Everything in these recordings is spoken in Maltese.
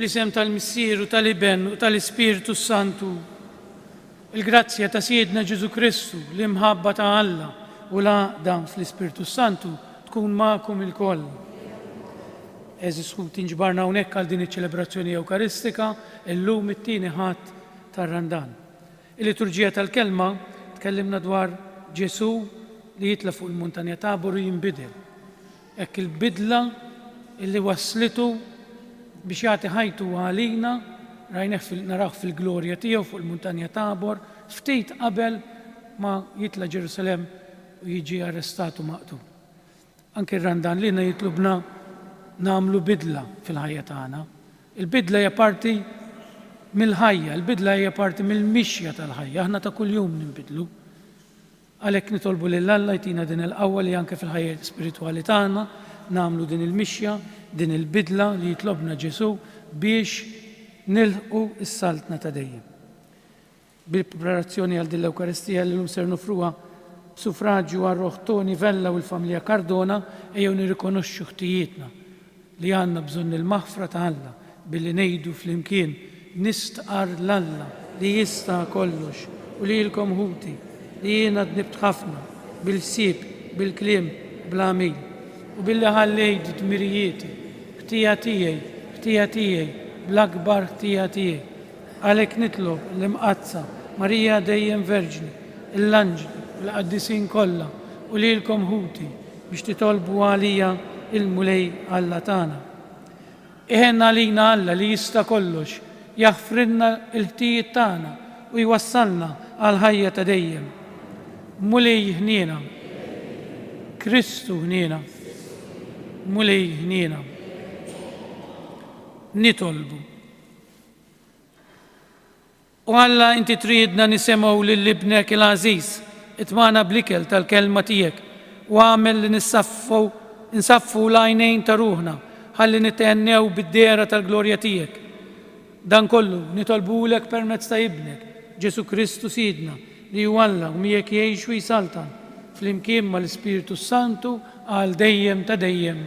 fl-isem tal-Missier u tal-Iben u tal-Ispiritu Santu, il-grazzja ta' Siedna Ġesu Kristu, l-imħabba ta' Alla u l-għaqda fl-Ispiritu Santu tkun magħkom ilkoll. Eżis tinġbarna hawnhekk għal din iċ-ċelebrazzjoni Ewkaristika illum it-tieni ħadd tar-Randan. Il-liturġija tal-kelma tkellimna dwar Ġesu li jitla fuq il-Muntanja Tabor u jinbidel. Hekk il-bidla illi wasslitu biex jagħti ħajtu għalina naraw fil-glorja tiegħu fuq il-Muntanja Tabor ftit qabel ma jitla Ġerusalem u jiġi arrestatu maqtul. Anke r-Randan lina jitlubna nagħmlu bidla fil-ħajja tagħna. Il-bidla hija parti mill-ħajja, il-bidla hija parti mill-mixja tal-ħajja, aħna ta' kuljum ninbidlu. Għalhekk nitolbu lil Alla jtina din il-qawwa li anke fil-ħajja spiritwali tagħna nagħmlu din il-mixja, din il-bidla li jitlobna Ġesu biex nilħqu s-saltna ta' dejjem. Bil-preparazzjoni għal din l-Ewkaristija li ser nofruha b'suffraġġju għar-Roħ Toni Vella u l-familja Cardona ejjew nirrikonoxxu ħtijietna li għandna bżonn il-maħfra ta' Alla billi ngħidu flimkien nistqar l-Alla li jista' kollox u li lilkom ħuti li jiena dnibt ħafna bil-ħsieb, bil-kliem, bl-għamil u billi ħallejt dmirijieti, ħtija tiegħi, bl-akbar ħtija tiegħi. Għalhekk nitlob l-imqazza Marija dejjem Verġni, l-anġli, l-qaddisin kollha u lilkom ħuti biex titolbu għalija il-mulej Alla tagħna. Iħenna għalina Alla li jista' kollox jaħfrilna l-ħtijiet tagħna u jwassalna għal ħajja ta' dejjem. Mulej ħniena, Kristu ħniena, mulej ħniena. Nitolbu. U Alla inti tridna nisemgħu lill-ibnek il-għażiż itmana bl-ikel tal-kelma tiegħek u għamel li nsaffu l-għajnejn ta' ruħna ħalli nitennew bid-dera tal-glorja tiegħek. Dan kollu nitolbulek permezz ta' ibnek Ġesu Kristu Sidna li hu Alla u miegħek jgħix u jsaltan flimkien mal-Ispiritu Santu għal dejjem ta' dejjem.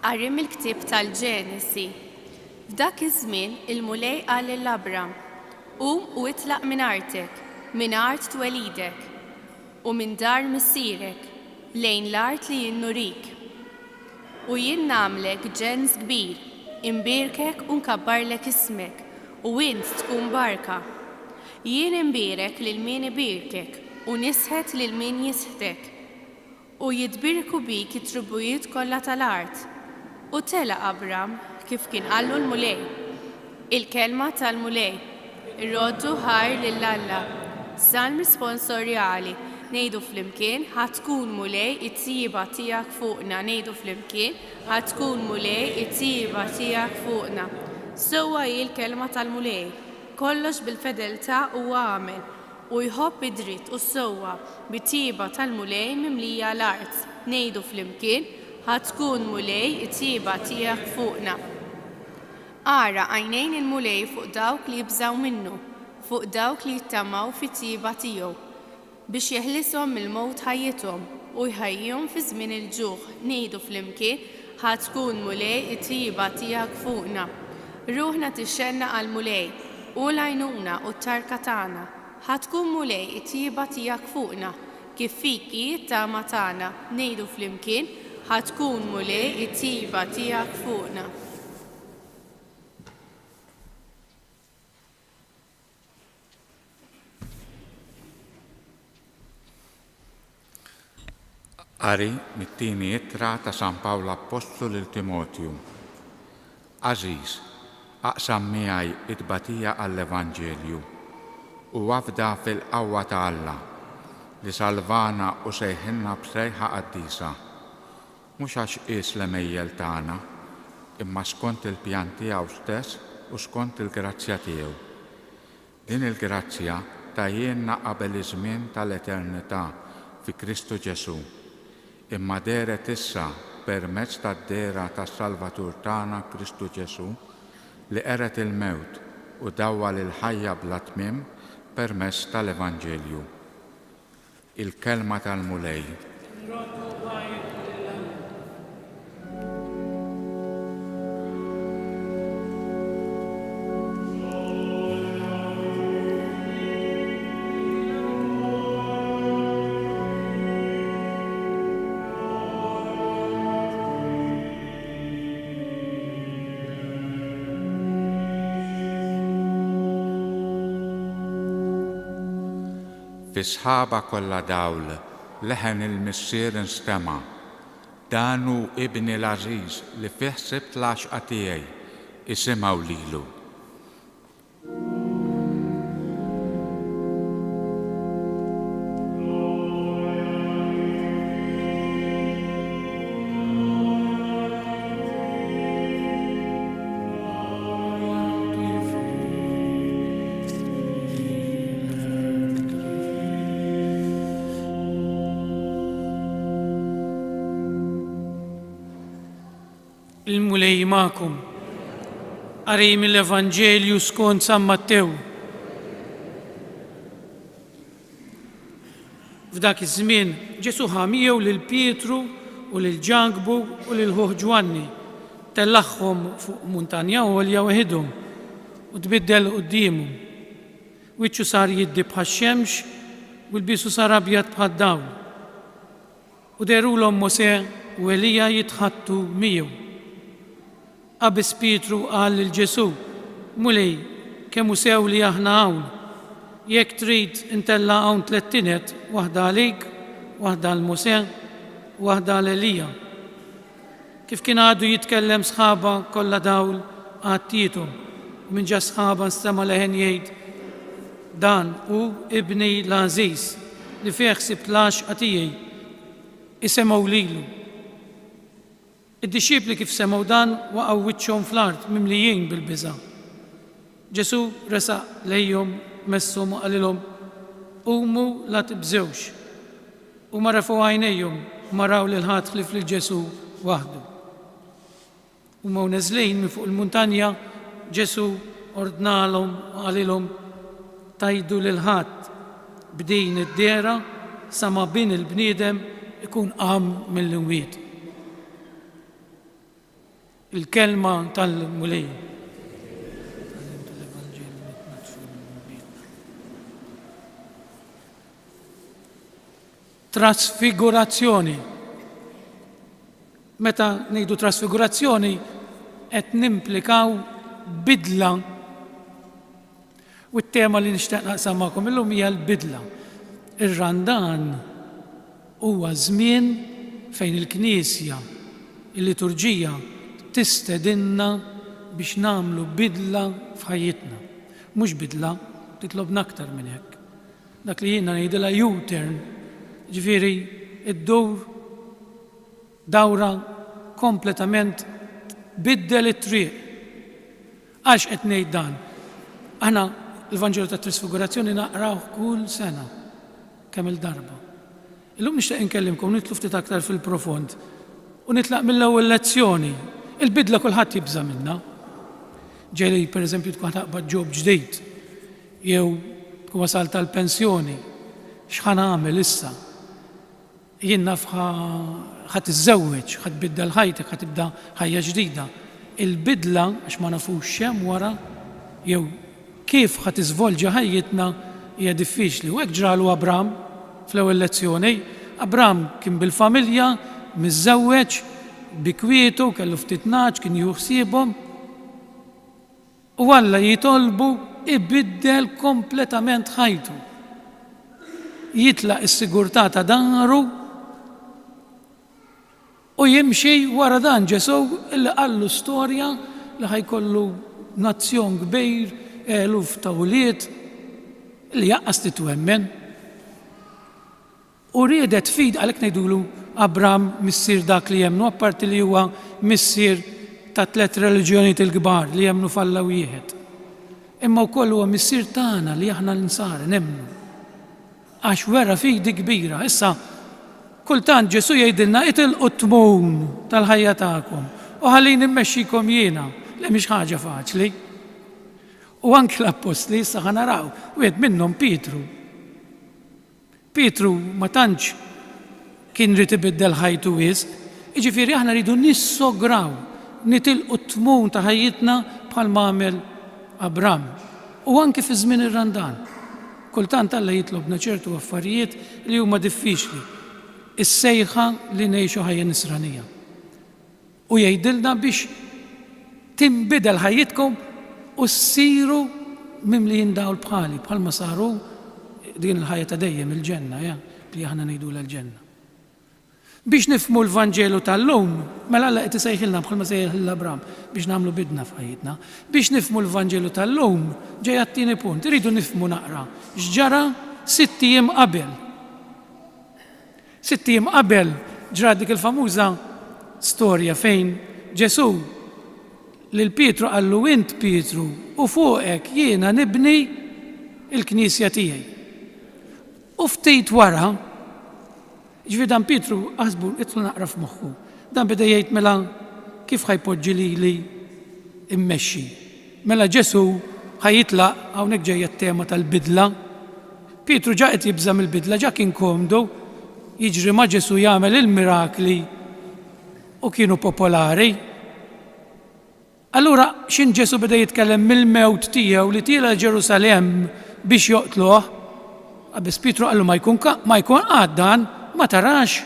Qarrim il-ktieb tal-Ġenesi. F'dak iż-żmien il-mulej qal lill-Abram: qum u itlaq minn artek, minn art twelidek u minn dar missierek lejn l-art li jien nurik. U jien nagħmlek ġens kbir, imbirkek u nkabbarlek ismek u int tkun barka. Jien imbirek lil min ibirkek u nisħet lil min jisħtek. U jitbirku bik it-tribujiet kollha tal-art. U tela Abram kif kien qallu l-mulej. Il-kelma tal-mulej. Ir-roddu ħar lill-Alla. Salm risponsorjali. Ngħidu flimkien ħatkun mulej it-tieba tiegħek fuqna. Ngħidu flimkien ħatkun mulej it-tieba tiegħek fuqna. Sewwa hi l-kelma tal-mulej. Kollox bil-fedeltà huwa għamel u jħobb id-dritt u sewwa bit-tieba tal-mulej mimlija l-art. Ngħidu flimkien ħatkun mulej it-tieba tiegħek fuqna. Ara għajnejn il-mulej fuq dawk li jibżgħu minnu, fuq dawk li jittamaw fit-tieba tiegħu, biex jeħlishom mill-mowt ħajjithom u jħajjihom fi żmien il-ġuħ. Ngħidu flimkien ħatkun mulej it-tieba tiegħek fuqna. Ruħna tixxenna għall-mulej u l-għajnuna u t-tarka tagħna. Ħatkun mulej it-tieba tiegħek fuqna, kif fik hi t-tama tagħna. Ngħidu flimkien ħatkun mulej it-tieba tiegħek fuqna. Qari mit-tieni ittra ta' San Pawlu Apostlu lil Timotju. Aziz, aqsam miegħi it-tbatija għall-Evanġelju u wafda fil-qawwa ta' Alla li salvana u sejħinna b'sejħa qaddisa. Mhux għax qies l-emejjel tagħna, imma skont il-pjan tiegħu stess u skont il-grazzja tiegħu. Din il-grazzja tajjenna qabel iż-żmien tal-eternità fi Kristu Ġesu, imma deret issa permezz tad-dera tas-Salvatur tagħna Kristu Ġesu li qeret il-mewt u dawwa lil-ħajja bla tmiem permezz tal-Evanġelju. Il-kelma tal-mulej. في sħaba kollha dawl leħen il-missier instema' danu ibni l-Aziz li fih sibt l-għaxqa tiegħi isimgħu lilu. Il-mulej ma'kom. Qari mill-Evanġelju skont San Mattew. F'dak iż-żmien Ġesu ħa miegħu lil Pietru u lil Ġangbu u lil ħuħ Ġwanni, tellaħħom fuq muntanja għolja waħedhom u tbiddel qudiemhom. Wiċċu sar jiddi bħax-xemx u lbisu sar abjad bħad-dawl. U derulhom Mosè u Elija jitħattu miegħu. Qabis Pietru qal lil Ġesu: Mulej, kemm hu sew li aħna hawn. Jekk trid intella hawn tliet tinet, waħda għalik, waħda għal Mosè, waħda għal Elija. Kif kien għadu jitkellem sħaba kollha dawl għattietom, u minn ġa sħaba nstema' leħen jgħid: dan hu ibni l-Aziz li fih sibt l-għaxqa tiegħi isemgħu lilu. Id-dixxipli kif semgħu dan waqgħu wiċċhom fl-art mimlijin bil-biża'. Ġesu resaq lejhom messhom u qalilhom: qumu la tibżewx. U ma refu għajnejhom ma raw lil ħadd ħlief lil Ġesu waħdu. Huma neżlin minn fuq il-muntanja Ġesu ordnalhom u qalilhom: tajdu lil ħadd b'din id-dera sa ma bin il-bniedem ikun qam mill-imwiet. Il-kelma tal-mulej. Trasfigurazzjoni. Meta ngħidu trasfigurazzjoni qed nimplikaw bidla. U t-tema li nixtieq naqsam magħkom illum hija l-bidla. Ir-Randan huwa żmien fejn il-Knisja, il-liturġija tistedinna biex nagħmlu bidla f'ħajjitna. Mhux bidla, titlobna aktar minn hekk. Dak li jiena ngħidilha U-turn, ġifieri id-dowr dawra kompletament biddel it-triq. Għax qed ngħid dan? Aħna l-Evanġelu tat-Trasfigurazzjoni naqrawh kull sena kemm il-darba. Illum nixtieq inkellimkom nitlu ftit aktar fil-profond u nitlaq mill-ewwel lezzjoni. Il-bidla kulħadd jibża minnha. Ġejli pereżempju tkun taqbad ġob ġdid, jew tkun wasal tal-pensjoni, x'ħan nagħmel issa? Jien naf ħadd iżżewweġ, ħadd biddel ħajtek, ħadd tibda ħajja ġdida. Il-bidla għax ma nafux x'hemm wara jew kif ħadd iżvolġi ħajjitna hija diffiċli. U hekk ġralu Abram fl-ewwel lezzjoni. Abram kien bil-familja, miżżewweġ, bikwietu, kellu ftit naċ, kien juħsibhom. U Alla jitolbu ibiddel kompletament ħajtu. Jitlaq is-sigurtà ta' daru u jimxi wara dan Ġesu illi qallu storja li ħajkollu nazzjon kbir, eluf ta' wulied li jaqqas titwemmen. U riedet fid għalhekk ngħidulu Abram missier dak li jemnu, apparti li huwa missier ta' 3 reliġjonijiet il-kbar li jemnu f'Alla wieħed. Imma wkoll huwa missier tagħna li aħna l-insar nemnu. Għax wera fidi kbira. Issa kultant Ġesu jgħidilna itilqu t-tmun tal-ħajja tagħkom u ħallini mmexxikom jiena li mhix ħaġa faċli. U anke l-Apostli issa ħanaraw wieħed minnhom Pietru. Pietru ma tantx kien rid ibiddel ħajtu wisq, jiġifieri aħna rridu nissograw, nitilqu t-tmun ta' ħajjitna bħal għamel Abram. U anke fi żmien ir-Randan. Kultant Alla jitlobna ċertu affarijiet li huma diffiċli. Is-sejħa li ngħixu ħajja nisranija. U jgħidilna biex tinbidel ħajjitkom u ssiru mimlijin dawl bħali, bħalma saru din il-ħajja ta' dejjem il-ġenna, li aħna ngħidula l-ġenna. Biex nifhmu l-Vanġelu tal-lum, mela Alla qed isejħilna bħalma sejħilna Abram biex nagħmlu bidna f'ħajjitna. Biex nifhmu l-Vanġelu tal-lum, ġej għat-tieni punt, iridu nifhmu naqra x'ġara 6 ijiem qabel. 6 ijiem qabel ġrat dik il-famuża storja fejn Ġesu lil Pietru qallu int Pietru u fuqek jiena nibni il-Knisja tiegħi. U ftit wara, ġifieri dan Pietru ħasbu itlu naqra f'moħħu. Dan beda jgħid mela kif ħajpoġġi li immexxi. Mela Ġesu ħajitlaq hawnhekk ġejja t-tema tal-bidla. Pietru ġa qed jibża mill-bidla, ġa kien komdu jiġri ma' Ġesu jagħmel il-mirakli u kienu popolari. Allura x'in Ġesu beda jitkellem mill-mewt tiegħu li tiela Ġerusalem biex joqtluh. Abis Pietru qallu ma jkun għaddan, ma tarax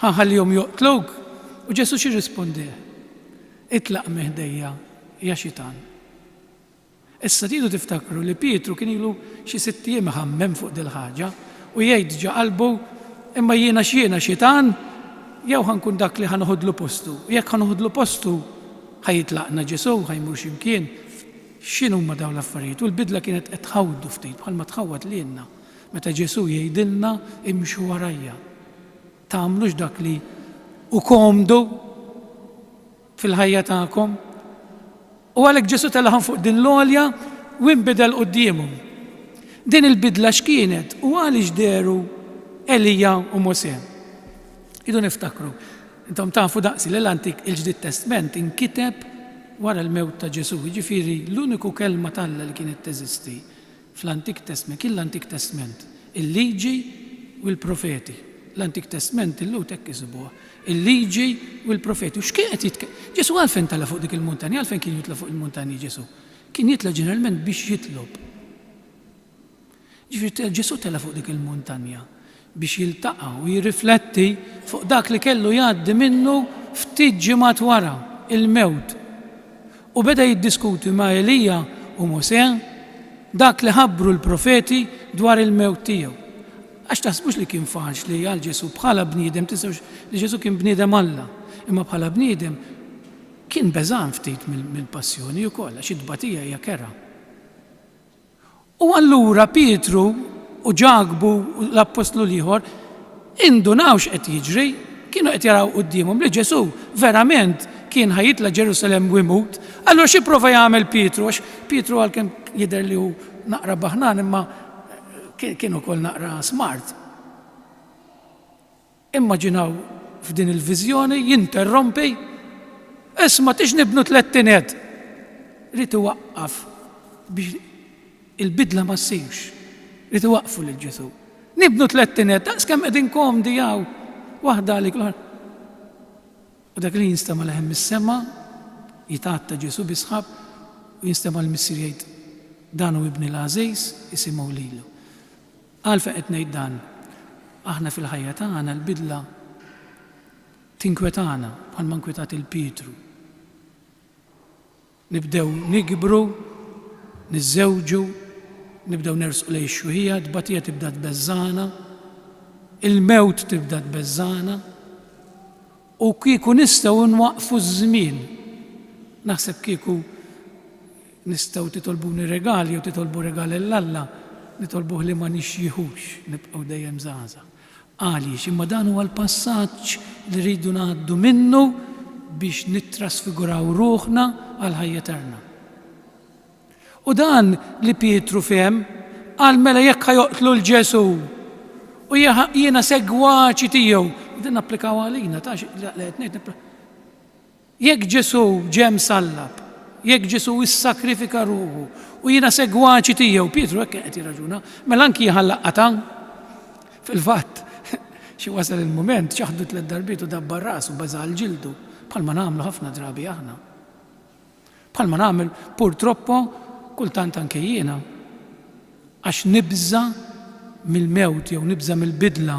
ħanħallihom joqtluk. U Ġesu xi rispondih? Itlaq meħdejja ja xitan. Issa tidu tiftakru li Pietru kien ilu xi 6 ijiem ħammem fuq dil-ħaġa u jgħid ġa qalbu imma jiena x'jiena xitan jew ħankun dak li ħanoħodlu postu. Jekk ħanoħodlu postu ħajitlaqna Ġesu, ħajmur x'imkien. X'inhuma dawn l-affarijiet? U l-bidla kienet qed tħawdu ftit bħalma tħawwad lilna. Meta Ġesu jgħidilna imxu warajja. Tagħmlux dak li u komdu fil-ħajja tagħkom. U għalhekk Ġesu telħan fuq din l-għolja u inbidel qudiemhom. Din il-bidla x'kienet u għaliex deru Elija u Mosè. Idu niftakru. Intom tafu daqsi l-Antik il-Ġdid Testament inkiteb wara l-mewt ta' Ġesu. Jiġifieri l-uniku kelma talla li kienet teżisti fl-Antik Testament kien l-Antik Testament, il-liġi u l-profeti. L-Antik Testament illum hekk isibuha. Il-liġi u l-profeti. U x'kien qed jitkellem? Ġesu għalfejn tala fuq dik il-muntanja, għalfejn kien jitla fuq il-muntanji Ġesu? Kien jitla ġeneralment biex jitlob. Ġifieri Ġesu tala fuq dik il-muntanja biex jiltaqa' u jirrifletti fuq dak li kellu jgħaddi minnu ftit ġimgħat wara il-mewt. U beda jiddiskuti ma' Elija u Mosè dak li ħabbru l-profeti dwar il-mewt tiegħu. Għax taħsbux li kien faċli għal Ġesu bħala bniedem, tisawx li Ġesu kien bniedem Alla, imma bħala bniedem kien beżan ftit mill-passjoni wkoll għax id-batija hija kera. U allura Pietru u Ġagbu l-Apostlu ieħor indunaw x'qed jiġri, kienu qed jaraw qudiemhom li Ġesu verament kien ħajitla Ġerusalem u jmut. Allura xi prova jagħmel Pietru għax Pietru għalkemm jidher li hu naqra baħnan imma kienu kol naqra smart. Immaġinaw f'din il-viżjoni jinterrompi, isma' tix nibnu 3 tinet. Rid iwaqqaf biex il-bidla ma ssirx. Rid iwaqqfu lil Ġesu. Nibnu 3 tinet, daqskemm qegħdin komdi jaw waħda għalik l-oħra. U dak li jinstema' leħem mis-sema, jitgħatta Ġesu bisħab u jinstema' l-missier jgħid dan hu ibni l-għażiż isimgħu lilu. Għalfejn qed ngħid dan, aħna fil-ħajja tagħna l-bidla tinkwetana bħalma nkwetat il-Pietru. Nibdew nikbru, niżżewġu, nibdew nersqu lejn ix-xuħija, d-batija tibda tbeżżana, il-mewt tibda tbeżżana u kieku nistgħu nwaqfu ż-żmien. Naħseb kieku nistgħu titolbuni regali u titolbu regali l-Alla, nitolbuh li ma nixjieħux, nibqgħu dejjem żgħażagħ. Għaliex imma dan huwa l-passaġġ li rridu ngħaddu minnu biex nittrasfiguraw ruħna għal ħajja eterna. U dan li Pietru fehem qal mela jekk ħajoqtlu l-Ġesu u jiena segwaċi tiegħu, din napplikaw għalina jekk Ġesu ġem sallab, jekk Ġesu issakrifika ruħu u jiena segwaċi tiegħu, Pietru hekk qed jirraġuna, mela anki jħallaqata. Fil-fatt, xi wasal il-mument ċaħdu 3 darbiet u dabba r-ras u bażal ġildu, bħalma nagħmlu ħafna drabi aħna. Bħalma nagħmel purtroppo kultant anke jiena għax nibża mill-mewt jew nibża mill-bidla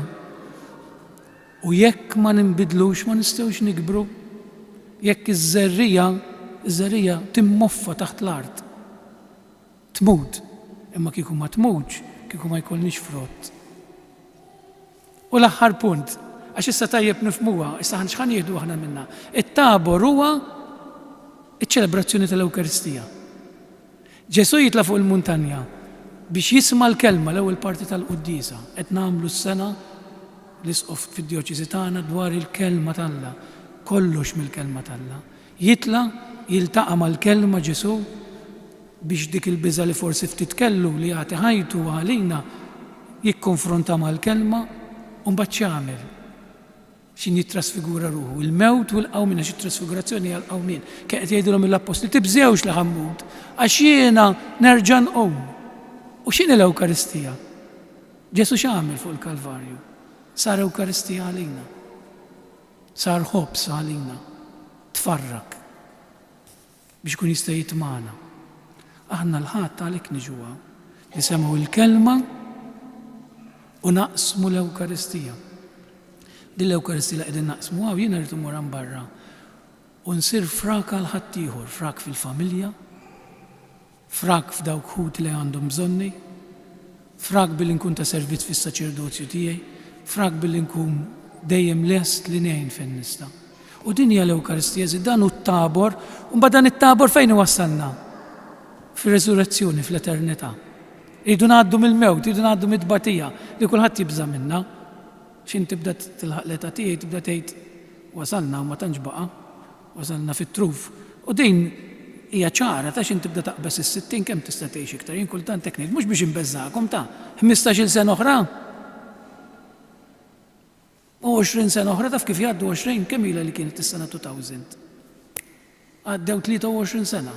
u jekk ma ninbidlux ma nistgħux nikbru. Jekk iż-żerrija timmoffa taħt l-art. Tmut, imma kieku ma tmutx kieku ma jkollniex frott. U l-aħħar punt, għax issa tajjeb nifmuha, issa x'ħan jieħdu aħna minnha. It-tabor huwa iċ-ċelebrazzjoni tal-Ewkaristija. Ġesu jitla fuq il-muntanja biex jisma' l-kelma l-ewwel parti tal-Qudiesa qed nagħmlu s-sena l-isqof fid-djoċiżi tagħna dwar il-kelma tal-Alla, kollox mill-kelma tal-Alla. Jitla jiltaqa' mal-kelma Ġesu biex dik il-biża li forsi ftit kellu li jagħti ħajtu għalina jikkonfronta mal-kelma u mbagħad x'jagħmel. X'in jittrasfigura ruħu, il-mewt u l-qawmin għax it-trasfigurazzjoni hija l-qawmin. Kien qed jgħidulhom l-Apostoli tibżewx li ħammut għax jiena nerġa' nqum. U x'inhi l-Ewkaristija? Ġesu x'għamel fuq il-Kalvarju? Sar Ewkaristija għalina. Sar ħobs għalina. Tfarrak biex kun jista' jitmana. Aħna l-ħadd għalhekk niġuha nisemgħu l-kelma u naqsmu l-Ewkaristija. Din l-Ewkaristija li qegħdin naqsmu għaw jiena rrid imur hemm barra u nsir frak għal ħadd ieħor, frak fil-familja, frak f'dawk ħut li għandhom bżonni, frak billi nkun ta' servizz fis-saċerdozju tiegħi, frak billi nkun dejjem lest li ngħin fejn nista'. U din hija l-Ewkaristija żid dan hu t-tabor, u mbagħad dan it-tabor fejn iwassalna? Fir-reżurrezzjoni fl-eternità. Rridu ngħaddu mill-mewt, rridu ngħaddu mid-tbatija li kulħadd jibża minnha. X'in tibda tilħaq l-età tiegħi tibda tgħid wasalna u ma tantx baqa', wasalna fit-truf. U din hija ċara ta' x'in tibda taqbes is-60 kemm tista' tgħix iktar. Jien kultant hekk ngħid mhux biex inbeżżakom ta' 15-il sena oħra. U 20 sena oħra taf kif jgħaddu 20 kemm ilha li kienet is-sena 2000. Għaddew 23 sena.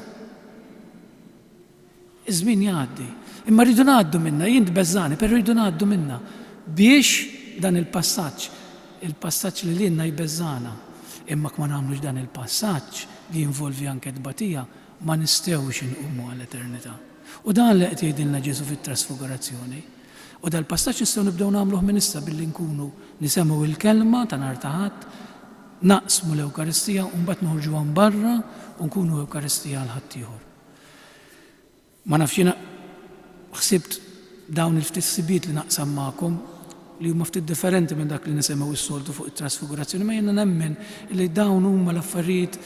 Iż-żmien jgħaddi. Imma rridu ngħaddu minnha, jien tbeżżani, però rridu ngħaddu minnha biex dan il-passaġġ li lilna jbeżżana. Imma ma nagħmlux dan il-passaġġ li jinvolvi anke tbatija ma nistgħux inqumu għall-eternità. U dan li qed jgħidilna Ġesu fit-trasfigurazzjoni. U dal-passaġġ nistgħu nibdew nagħmluh minn issa billi nkunu nisemgħu il-kelma ta' nhar ta' Ħadd, naqsmu l-Ewkaristija u mbagħad noħorġu għan barra u nkunu Ewkaristija għal ħadd ieħor. Ma nafx jiena ħsibt dawn il-ftit sibiet li naqsam magħkom li huma ftit differenti minn dak li nisemgħu is-soltu fuq it-trasfigurazzjoni, ma jiena nemmen li dawn huma l-affarijiet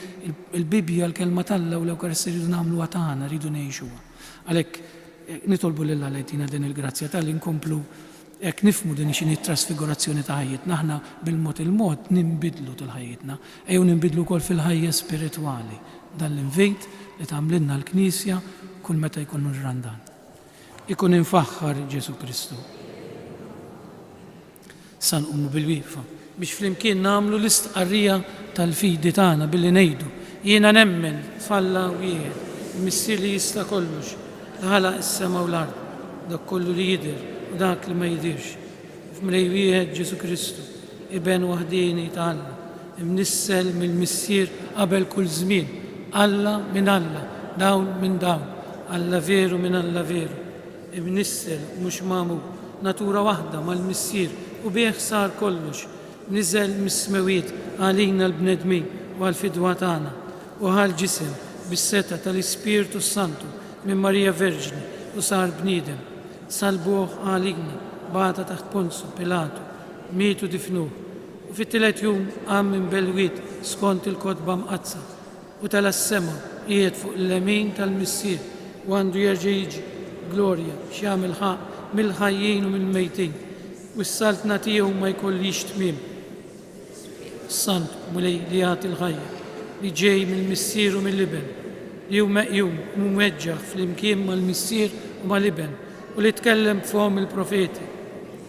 il-Bibja l-kelma tal-Alla u l-Ewkaristija rridu nagħmluha tagħna, rridu ngħixuha. Għalhekk nitolbu lil Alla jtina din il-grazzja tal-li nkomplu hekk nifhmu din x'inhi t-trasfigurazzjoni ta' ħajjitna, aħna bil-mod il-mod nimbidlu tal-ħajjitna, ejjew nimbidlu wkoll fil-ħajja spiritwali. Dan l-invejt li tagħmlilna l-Knisja kull meta jkun nirrandan. Ikun infaħħar Ġesu Kristu. Sa nqumu bil-wieqfa biex flimkien nagħmlu l-istqarrija tal-fidi tagħna billi ngħidu jiena nemmen f'Alla wieħed, il-Missier li jista' kollox, li ħalaq is-sema u l-ard, dak kollu li jidher u dak li ma jidirx. F'Mlej wieħed Ġesu Kristu, Iben waħdieni ta' Alla, imnissel mill-Missier qabel kull żmien, Alla minn Alla, dawn minn dawn, Alla veru minn Alla veru, imnissel mhux magħmul, natura waħda mal-Missier u bih sar kollox, niżel mis-smewiet għalina l-bnedmin u għal-fidwa tagħna u għal-ġisem bis-seta tal-Ispiritu Santu minn Marija Verġni u sar bniedem, salbuh għalina bata taħt Ponzu Pilatu, mietu difnuh u fit-tielet jum qam minn belwiet skont il-kotba mqazza u tal-assema qiegħed fuq l-lemin tal-Missier u għandu jerġa' jiġi glorja x'jagħmel ħaq mill-ħajjin u mill-mejtin u s-saltna tiegħu ma jkollix tmiem. Sant mulej li jagħti l-ħajja li ġej mill-Missier u mill-Iben li hu meqjum u mweġġaħ flimkien mal-Missier u mal-Iben u li tkellem f'hom il-profeti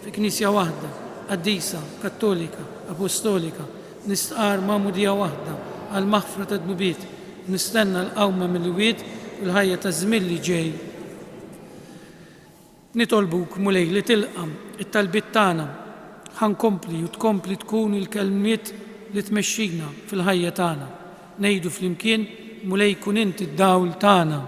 fi Knisja waħda, qaddisa, kattolika, apostolika, nistqar ma'mudija waħda għal maħfra ta' dnubiet, nistenna l-qawma mill-wied u l-ħajja ta' żmien li ġej. Nitolbuk mulej li tilqam it-talbiet tagħna ħankompli u tkompli tkun il-kelmiet li tmexxina fil-ħajja tagħna. Ngħidu flimkien mulej kun inti d-dawl tagħna.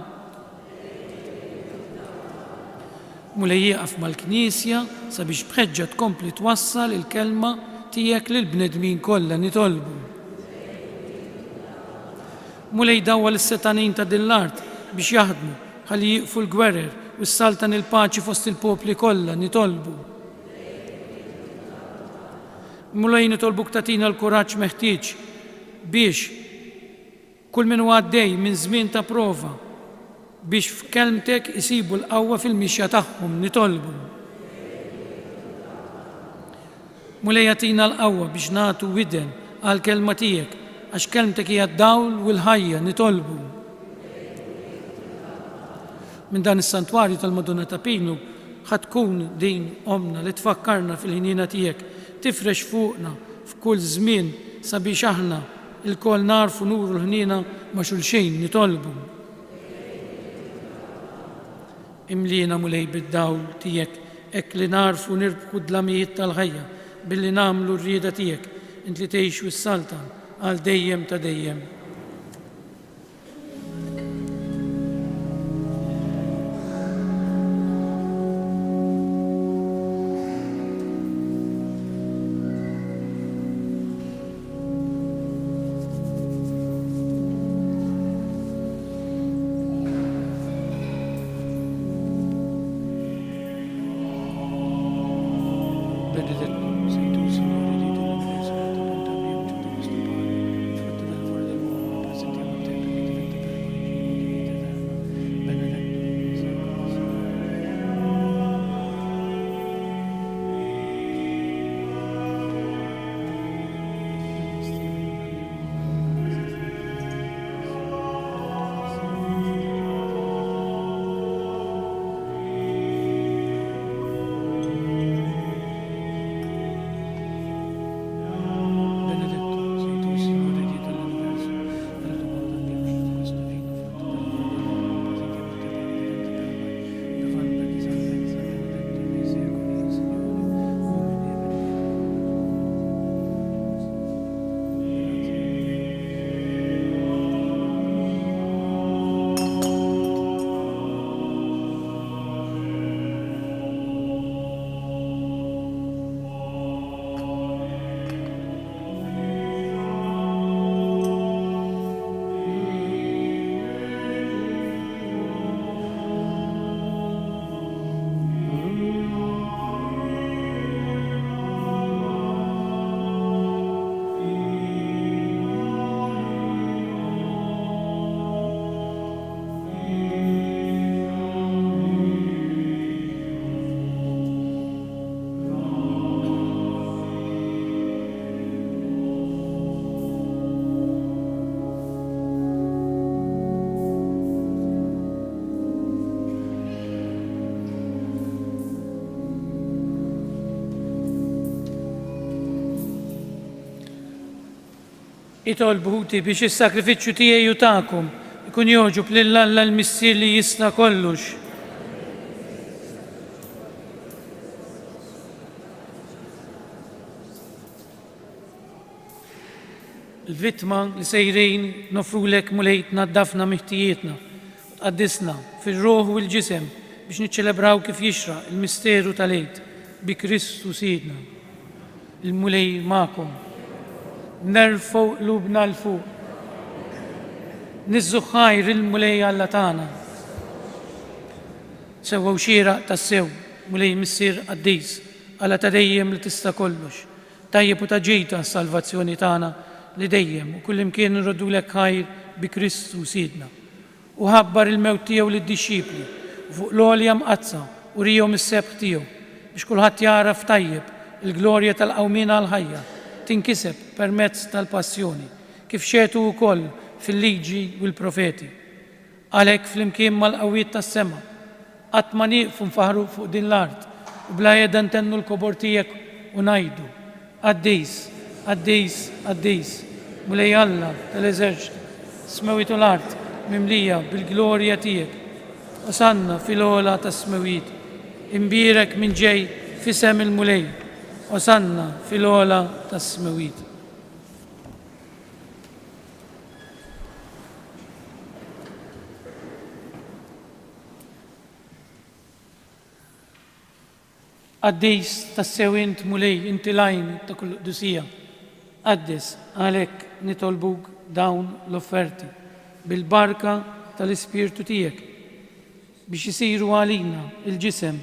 Mulej jieqaf mal-Knisja sabiex bħeġġa tkompli twassal il-kelma tiegħek lill-bnedmin kollha nitolbu. Mulej dawwal is-setanin ta' din l-art biex jaħdmu ħalli jieqfu l-gwerer u s-saltan il-paċi fost il-popli kollha nitolbu. Mulej nitolbuk tatina l-kuraġġ meħtieġ biex kull min huwa għaddej minn żmien ta' prova biex f'kelmtek isibu l-qawwa fil-mixja tagħhom nitolbu. Mulej jatina l-qawwa biex nagħtu widen għal kelma tiegħek għax kelmtek hija d-dawl u l-ħajja nitolbu. Minn dan is-santwarju tal-Madonna ta' Pinu ħatkun din omna li tfakkarna fil-ħiniena tiegħek tifrex fuqna f'kull żmien sabiex aħna il-kol narfu nuru l-ħniena ma' xulxejn nitolbu. Imlina mulej bid-dawl tiegħek hekk li narfu nirbħu d-dlamijiet tal-ħajja billi nagħmlu r-rieda tiegħek int li tgħixu s-saltan għal dejjem ta' dejjem. Itolbuti biex is-sakrifiċċju tiegħi u tagħkom ikun joġob lil Alla l-Missier li jista' kollox. Il-vittma li sejrin nofrulek mulej tnaddafna miħtijietna, tqaddisna fir-ruħ u l-ġisem biex niċċelebraw kif jixraq il-misteru tal-Għid bi Kristu Sidna. Il-mulej magħkom. Nerfgħu qlubna l-fuq. Niżżu ħajr il-mulej Alla tagħna. Sewwew xieraq tas-sew, mulej Missier Qaddis, Alla ta' dejjem li tista' kollox. Tajjeb u ta' ġejta s-salvazzjoni tagħna li dejjem u kullimkien nrodulek ħajr bi Kristu Sidna. U ħabbar il-mewt tiegħu lid-dixxipli fuq l-għolja mqazza u rihom is-sebħ tiegħu biex kulħadd jaraf tajjeb il-glorja tal-qawmina għall-ħajja tinkiseb permezz tal-passjoni, kif xetu wkoll fil-liġi u l-profeti. Għalhekk flimkien mal-qawwiet tas-sema, qatt ma nieqfu nfaħru fuq din l-art u bla jeda ntennu l-kobor tiegħek u ngħidu: Qaddis, Qaddis, Qaddis, mulej Alla tal-eżerċitu, smewitu l-art mimlija bil-glorja tiegħek. Osanna fil-għola tas-smewiet, imbierek minn ġej fisem il-mulej. Osanna fil-għola tas-smewiet. Qaddis tas-sewint mulej inti lajn ta' kull qdusija. Qaddis għalhekk nitolbuk dawn l-offerti bil-barka tal-Ispirtu tiegħek biex isiru għalina il-ġisem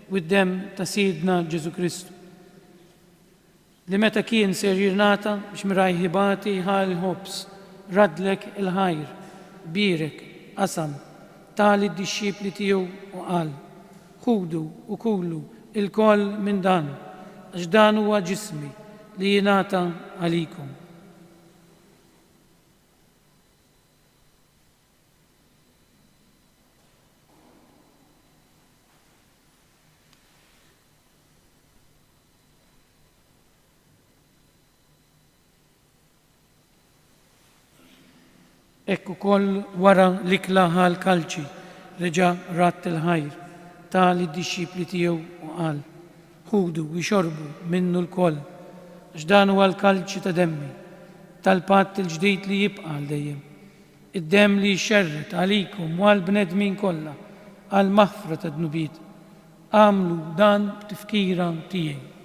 u d-dem ta' Siedna Ġesu Kristu. Li meta kien ser jirnata biex mirajħibati ħal ħobs, radlek il-ħajr, birek, qasam, tali d-disċipli tiegħu u qal: ħudu u kullu il-koll minn dan, għax dan huwa ġismi li jingħata għalikom. Ekku koll wara l-ikla ħal-kalċi reġa rat il-ħajr tali d-disċipli tiegħu u qal: ħudu u xorbu minnu l-koll, għax dan huwa l-kalċi ta' demmi tal-patt il-ġdid li jibqa' għal dejjem. Id-dem li jxerret għalikom u għall-bnedmin kollha għal maħfra ta' dnubiet. Għamlu dan b'tifkira tiegħi.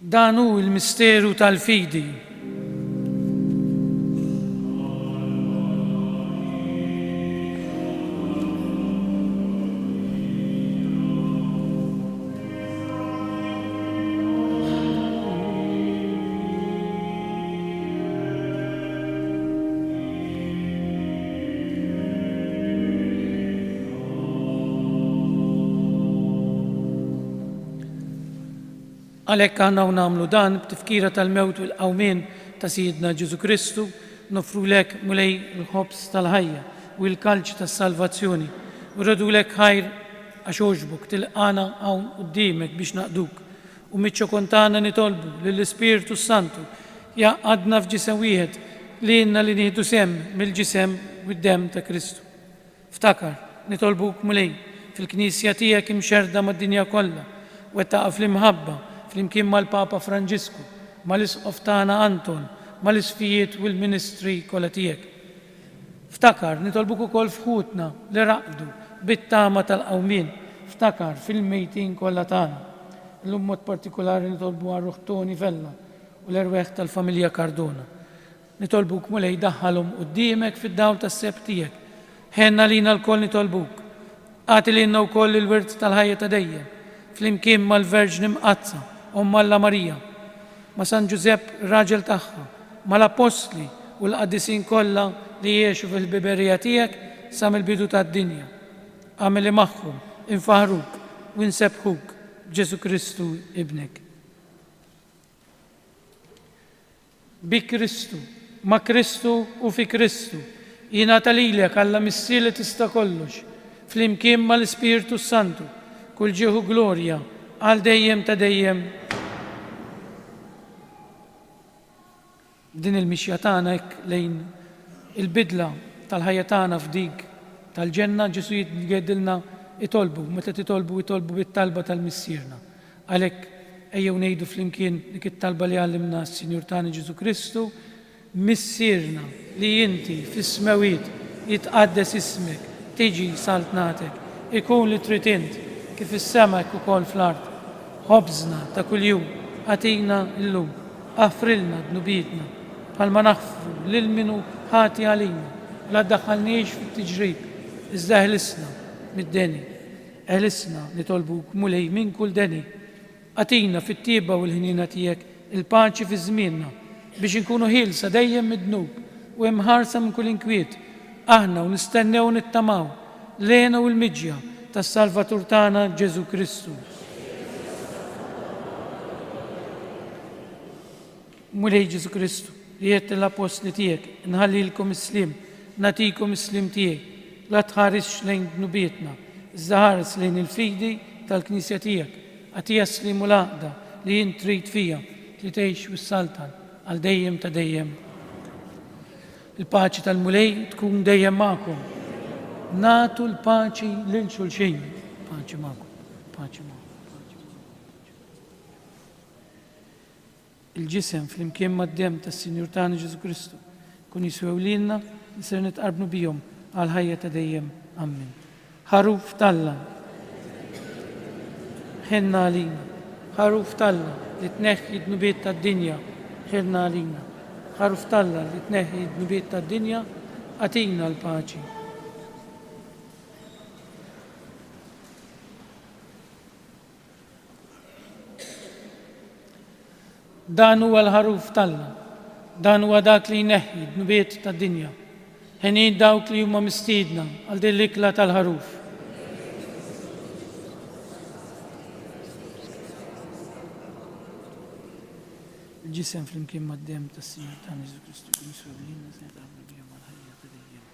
Dan hu l-misteru tal-fidi. Għalhekk għandna nagħmlu dan b'tifkira tal-mewt u l-qawmien ta' Siedna Ġesu Kristu, nofrulek mulej il-ħobs tal-ħajja u l-kalċ tas-salvazzjoni u rridulek ħajr għax oġbok tilqana hawn quddiemek biex naqduk u miċ-ċokontana nitolbu lill-Ispiritu Santu jaqgħadna f'ġisem wieħed li jenna li nieħdu sehem mill-ġisem u d-dem ta' Kristu. Ftakar nitolbuk mulej fil-Knisja tiegħek imxerda mad-dinja kollha u taqa' fl-imħabba flimkien mal-Papa Franġisku, mal-Isqof tagħna Anton, mal-isfijiet u l-ministri kollha tiegħek. Ftakar nitolbuk ukoll f'ħutna li raqdu bit-tama tal-qawmien, ftakar fil-mejtin kollha tagħna. Illum mod partikolari nitolbu għal Ruħ Toni Vella u l-erweħ tal-familja Cardona. Nitolbuk mulej daħħalhom quddiemek fid-dawl tas-seb tiegħek. Ħenna lina l-koll nitolbuk. Għati lilna wkoll il-wirt tal-ħajja ta' dejjem, flimkien mal-Verġni Mqazza, Alla Marija, ma' San Ġusepp raġel tagħha, mal-Apostli u l-qaddisin kollha li jgħixu fil-biberija tiegħek sa mill-bidu tad-dinja. Għamel magħhom infaħruk u nsebħuk b'Ġesu Kristu ibnek. Bi Kristu, ma' Kristu u fi Kristu, jingħata lilek Alla Missir li tista' kollox, flimkien mal-Ispiritu Santu, kull ġieħu glorja għal dejjem ta' dejjem. Din il-mixja tagħna hekk lejn il-bidla tal-ħajja tagħna f'dik tal-ġenna Ġesu jgħidilna itolbu, meta titolbu bit-talba tal-missierna. Għalhekk ejjew ngħidu flimkien dik it-talba li għallimna s-Sinjur tagħna Ġesu Kristu: missierna li inti fis-smawiet jitqaddes ismek, tiġi saltnatek, ikun li trid int kif is-sema hekk ukoll fl-art. Ħobżna ta' kuljum għatina llum, aħfrilna dnubietna bħalma naħfru lil minu ħati għalina, la ddaħħalniex fit-tiġrib, iżda ħlisna mid-deni. Ħlisna nitolbuk mulej minn kull deni. Għatina fit-tieba u l-ħnina tiegħek il-paċi fi żmienna biex inkunu ħielsa dejjem mid-dnub u imħarsa minn kull inkwiet. Aħna u nistennew nittamaw lejna u l-miġja tas-Salvatur tagħna Ġesu Kristu. Mulej Ġesu Kristu, li jgħid l-apostli tiegħek, nħallilkom is-slim, nagħtikom is-slim tiegħi, la tħares lejn dnubietna, iżda ħares lejn il-fidi tal-Knisja tiegħek, għatija slim u l-għaqda li jien trid fija li tgħix wis-saltan għal dejjem ta' dejjem. Il-paċi tal-mulej tkun dejjem magħkom. Natu l-paċi lil xulxin. Paċi magħkom, paċi magħkom. Il-ġisem fl-imkien mad-dem tas-Sinjur tagħna Ġesu Kristu kun jiswew lilna li ser nitqarbnu bihom għal ħajja ta' dejjem. Amen. Ħaruf tal-Alla ħenna għalina. Ħaruf Talla li tneħħi d-nubiet tad-dinja, ħenna għalina. Ħaruf Talla li tneħħi d-nubiet tad-dinja, għatina l-paċi. Dan huwa l-ħaruf Talla, dan huwa dak li jneħħi d-nubiet tad-dinja. Ħenid dawk li huma mistiedna għal din l-ikla tal-ħaruf. الجسم flimkien mad-dem tas-Sinjur tagħna Ġesu Kristu kien jiswellina se nitqablu bihom mal-ħajja ta' dejjem.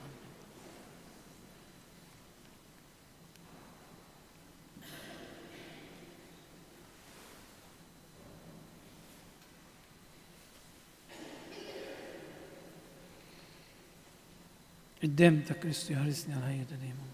id-dem ta' Kristu jħarisni għal-ħajja ta' dejjem.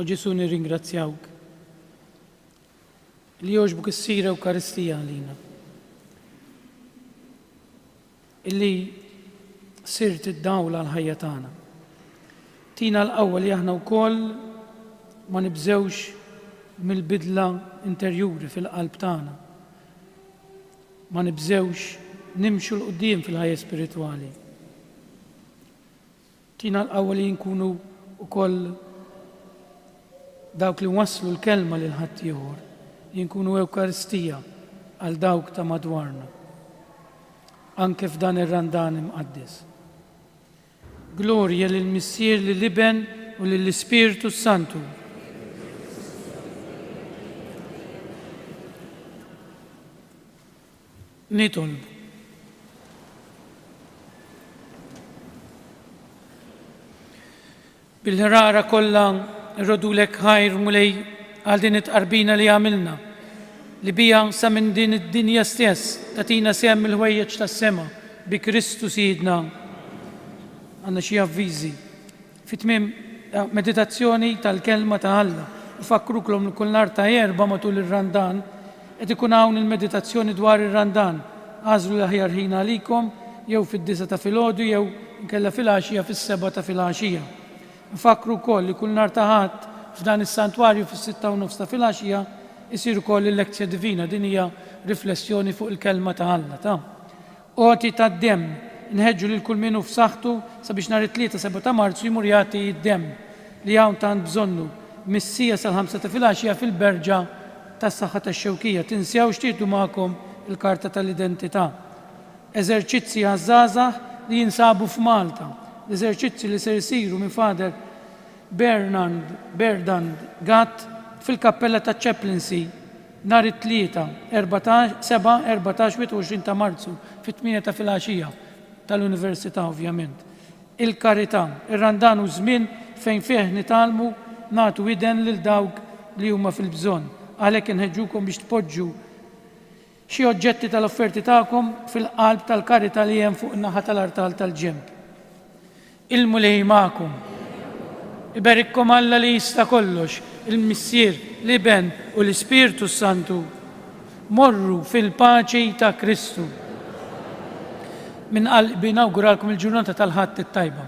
O Ġesu nirringrazzjawk li jogħġbuk issir Ewkaristija għalina. Illi sirt id-dawla l-ħajja tagħna. Tina l-qawwa li aħna wkoll ma nibżewx mill-bidla interjuri fil-qalb tagħna. Ma nibżewx nimxu l-qudiem fil-ħajja spiritwali. Tina l-qawwa li nkunu wkoll dawk li waslu l-kelma lil ħadd ieħor, li nkunu Ewkaristija għal dawk ta' madwarna. Anke f'dan ir-randan imqaddis. Glorja lil Missier lill-Iben u lill-Ispiritu Santu. Nitolbu. Bil-ħrara kollha irrodulek ħajr mulej għal din it-qarbina li għamilna, li bija sa minn din id-dinja stess tatina sehem il-ħwejjeġ tas-sema bi Kristu Sidna. Għandna xi avviżi. Fit-tmiem meditazzjoni tal-kelma ta' Alla, ifakruklhom li kull nhar ta' erba' matul ir-randan qed ikun hawn il-meditazzjoni dwar ir-randan. Għażlu l-aħjar ħin għalikom jew fid-9 ta' filgħodu jew inkella fil-għaxija fis-7 ta' filgħaxija. Nfakru wkoll li kull nhar ta' Ħadd f'dan is-santwarju fis-6:30 ta' filgħaxija isir ukoll il-lezzja divina, din hija riflessjoni fuq il-kelma ta' Alla ta'. Qoti tad-demm nħeġġu lil kull minnu f'saħħtu sabiex nhar it-3 7 ta' Marzu jmur jagħti d-demm li hawn tant bżonnu mis-sija sal-5 ta' filgħaxija fil-berġa tas-saħħa tax-Xewkija. Tinsjewx tieħdu magħkom il-karta tal-identità. Eżerċizzi għaż-żgħażagħ li jinsabu f'Malta. L-eżerċizzi li ser isiru minn Fader Bernard Gatt fil-kappella ta' Chaplaincy nhar it-tlieta 7-14-21 ta' Marzu fit-8 ta' filgħaxija tal-Università ovvjament. Il-karità, ir-randan hu żmien fejn fih nitalmu nagħtu widen lil dawk li huma fil-bżonn. Għalhekk inħeġġukom biex tpoġġu xi oġġetti tal-offerti tagħkom fil-qalb tal-karità li hemm fuq in-naħa tal-artal tal-ġenb. Il-mulej magħkom. Iberikkom Alla li jista' kollox, il-Missier, l-Iben u l-Ispiritu Santu. Morru fil-paċi ta' Kristu. Min qalbi nawguralkom il-ġurnata tal-Ħadd it-tajba.